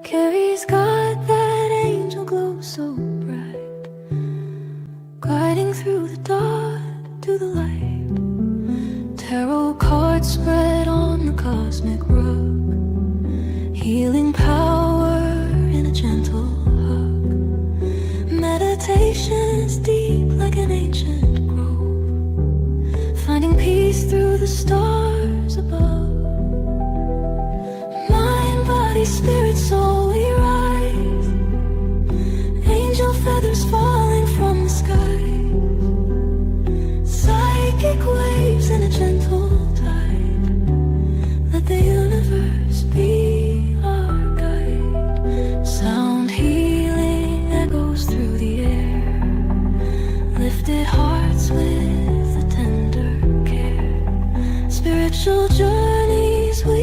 Carrie's got that angel glow so bright, guiding through the dark to the light. Tarot cards spread on the cosmic rug, healing power in a gentle hug. Meditation's deep like an ancient grove, finding peace through the stars above. Mind, body, spirit, soul, we rise, angel feathers falling from the sky, psychic waves in a gentle tide. Let the universe be our guide. Sound healing echoes through the air, lifted hearts with a tender care. Spiritual journeys we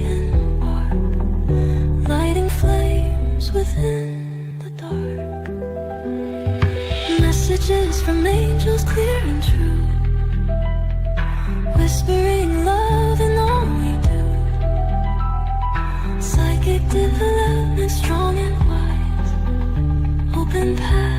embark, lighting flames within the dark. Messages from angels clear and true, whispering love in all we do. Psychic development strong and wise, open path